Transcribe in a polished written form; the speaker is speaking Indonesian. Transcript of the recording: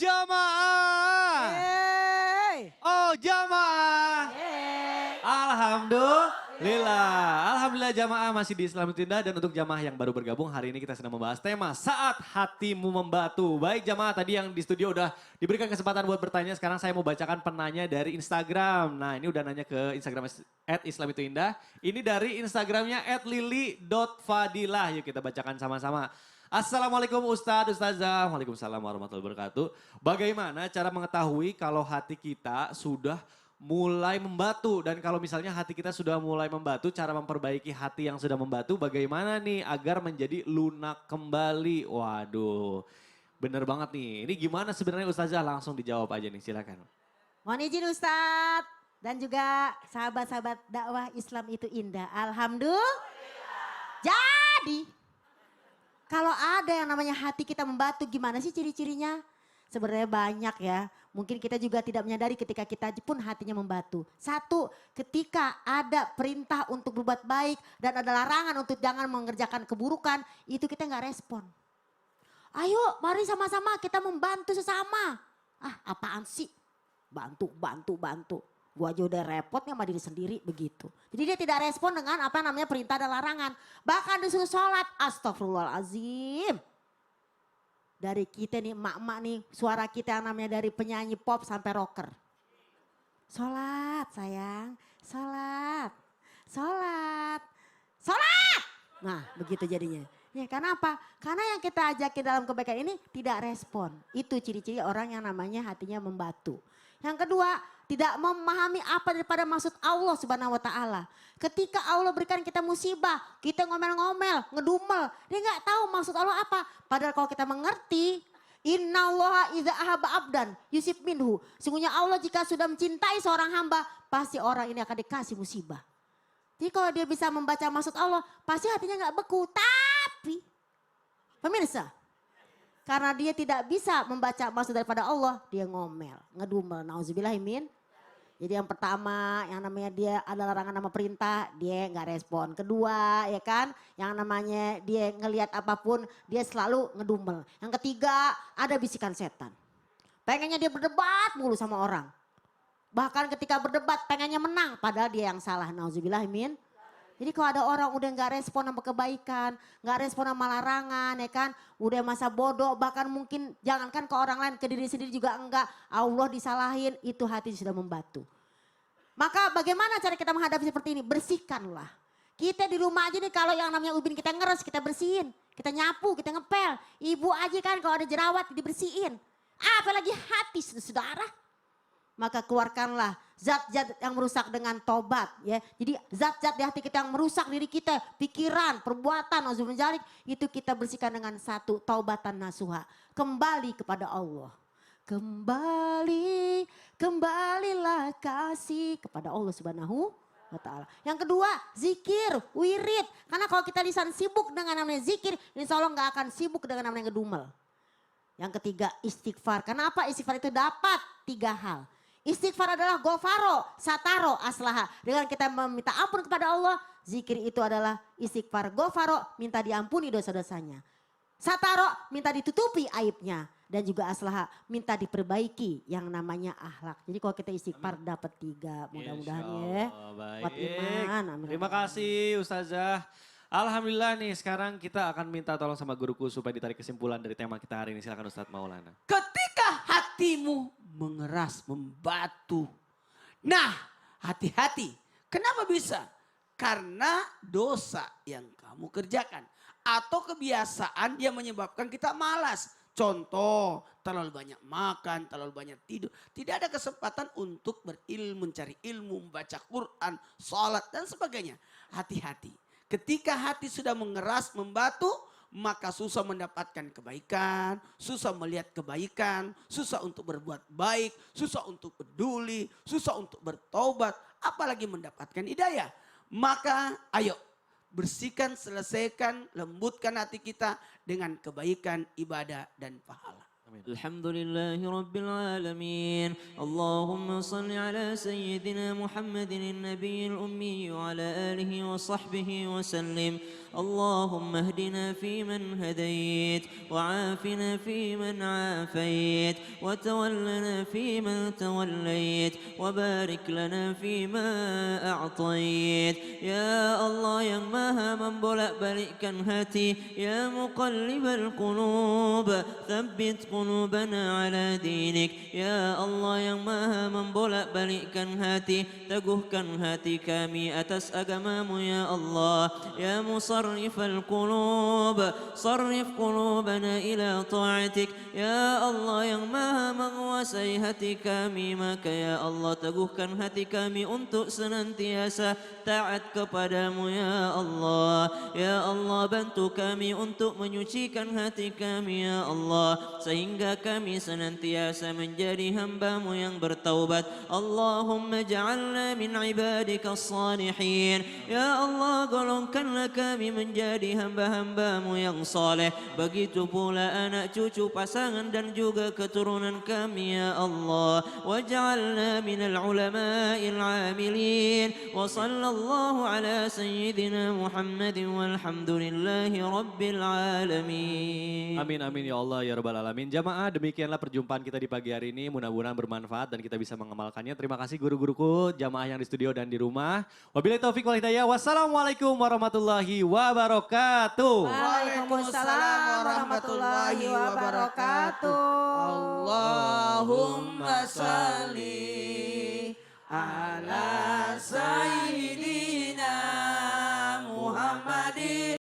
Jamaah. Yeay. Oh jamaah. Yeay. Alhamdulillah. Alhamdulillah jamaah masih di Islam itu Indah. Dan untuk jamaah yang baru bergabung hari ini kita sedang membahas tema Saat Hatimu Membatu. Baik jamaah tadi yang di studio udah diberikan kesempatan buat bertanya. Sekarang saya mau bacakan penanya dari Instagram. Nah ini udah nanya ke Instagram @islamituindah. Ini dari Instagramnya @lili.fadilah. Yuk kita bacakan sama-sama. Assalamualaikum Ustadz, Ustazah. Waalaikumsalam warahmatullahi wabarakatuh. Bagaimana cara mengetahui kalau hati kita sudah mulai membatu? Dan kalau misalnya hati kita sudah mulai membatu, cara memperbaiki hati yang sudah membatu bagaimana nih agar menjadi lunak kembali? Waduh, bener banget nih. Ini gimana sebenarnya Ustazah? Langsung dijawab aja nih, silakan. Mohon izin Ustadz dan juga sahabat-sahabat dakwah Islam itu indah. Alhamdulillah. Jadi kalau ada yang namanya hati kita membatu, gimana sih ciri-cirinya? Sebenarnya banyak ya. Mungkin kita juga tidak menyadari ketika kita pun hatinya membatu. Satu, ketika ada perintah untuk berbuat baik dan ada larangan untuk jangan mengerjakan keburukan, itu kita nggak respon. Ayo mari sama-sama kita membantu sesama. Ah apaan sih? Bantu. Gua aja udah repot nih sama diri sendiri begitu. Jadi dia tidak respon dengan apa namanya perintah dan larangan. Bahkan disuruh sholat, astagfirullahaladzim. Dari kita nih emak-emak nih, suara kita yang namanya dari penyanyi pop sampai rocker. Sholat sayang, sholat. Nah begitu jadinya. Ya karena apa? Karena yang kita ajakin dalam kebaikan ini tidak respon. Itu ciri-ciri orang yang namanya hatinya membatu. Yang kedua, tidak memahami apa daripada maksud Allah Subhanahu wa taala. Ketika Allah berikan kita musibah, kita ngomel-ngomel, ngedumel, dia nggak tahu maksud Allah apa. Padahal kalau kita mengerti, innallaha idza ahaba abdan yusib minhu. Sungguhnya Allah jika sudah mencintai seorang hamba, pasti orang ini akan dikasih musibah. Jadi kalau dia bisa membaca maksud Allah, pasti hatinya nggak beku. Tapi, pemirsa, karena dia tidak bisa membaca maksud daripada Allah, dia ngomel, ngedumel, nauzubillahimin. Jadi yang pertama, yang namanya dia ada larangan nama perintah, dia nggak respon. Kedua, ya kan, yang namanya dia ngelihat apapun, dia selalu ngedumel. Yang ketiga, ada bisikan setan. Pengennya dia berdebat mulu sama orang. Bahkan ketika berdebat pengennya menang, padahal dia yang salah, nauzubillahimin. Jadi kalau ada orang udah gak respon sama kebaikan, gak respon sama larangan ya kan. Udah masa bodoh, bahkan mungkin jangankan ke orang lain, ke diri sendiri juga enggak. Allah disalahin, itu hati sudah membatu. Maka bagaimana cara kita menghadapi seperti ini? Bersihkanlah. Kita di rumah aja nih kalau yang namanya ubin kita ngeres, kita bersihin. Kita nyapu, kita ngepel. Ibu aja kan kalau ada jerawat dibersihin. Apalagi hati saudara. Maka keluarkanlah zat-zat yang merusak dengan tobat ya. Jadi zat-zat di hati kita yang merusak diri kita, pikiran, perbuatan, auzubillahi itu kita bersihkan dengan satu taubatan nasuha. Kembali kepada Allah. Kembalilah kasih kepada Allah Subhanahu wa taala. Yang kedua, zikir, wirid. Karena kalau kita lisan sibuk dengan namanya zikir, insya Allah gak akan sibuk dengan namanya ngedumel. Yang ketiga, istighfar. Kenapa istighfar itu dapat 3 hal. Istighfar adalah gofaro, sataro, aslaha. Dengan kita meminta ampun kepada Allah, zikir itu adalah istighfar. Gofaro, minta diampuni dosa-dosanya. Sataro, minta ditutupi aibnya. Dan juga aslaha, minta diperbaiki yang namanya akhlak. Jadi kalau kita istighfar dapat 3, mudah-mudahan ya. Kuat iman. Amin. Terima kasih Ustazah. Alhamdulillah nih sekarang kita akan minta tolong sama guruku supaya ditarik kesimpulan dari tema kita hari ini. Silakan Ustadz Maulana. Ketika hatimu mengeras, membatu. Nah, hati-hati. Kenapa bisa? Karena dosa yang kamu kerjakan. Atau kebiasaan yang menyebabkan kita malas. Contoh, terlalu banyak makan, terlalu banyak tidur. Tidak ada kesempatan untuk berilmu, mencari ilmu, membaca Quran, sholat dan sebagainya. Hati-hati. Ketika hati sudah mengeras, membatu, maka susah mendapatkan kebaikan, susah melihat kebaikan, susah untuk berbuat baik, susah untuk peduli, susah untuk bertobat, apalagi mendapatkan hidayah. Maka ayo bersihkan, selesaikan, lembutkan hati kita dengan kebaikan, ibadah dan pahala. الحمد لله رب العالمين اللهم صل على سيدنا محمد النبي الأمي وعلى آله وصحبه وسلم اللهم اهدنا فيمن هديت وعافنا فيمن عافيت وتولنا فيمن توليت وبارك لنا فيما أعطيت يا الله yang maha membolak-balikkan hati ya muqallibal qulub thabbit qulubana ala dinik ya Allah yang maha membolak-balikkan hati teguhkan hati kami atas agamamu ya Allah ya مصرف القلوب صرف قلوبنا إلى طاعتك يا الله yang maha menguasai hati kami maka ya Allah teguhkan hati kami untuk senantiasa taat kepadamu ya Allah bantu kami untuk menyucikan hati kami ya Allah sehingga kami senantiasa menjadi hamba-Mu yang bertaubat Allahumma ja'alna min ibadika as-salihin ya Allah golongkanlah kami menjadi hamba-hamba-Mu yang saleh. Begitu pula anak cucu pasangan dan juga keturunan kami ya Allah. Waj'alna minal ulama'il 'amilin. Wa sallallahu ala sayyidina Muhammadin walhamdulillahi rabbil alamin. Amin amin ya Allah ya rabbal alamin. Jamaah demikianlah perjumpaan kita di pagi hari ini. Mudah-mudahan bermanfaat dan kita bisa mengamalkannya. Terima kasih guru-guruku, jamaah yang di studio dan di rumah. Wabillahi taufik wal hidayah. Wassalamualaikum warahmatullahi wabarakatuh. Waalaikumsalam warahmatullahi wabarakatuh.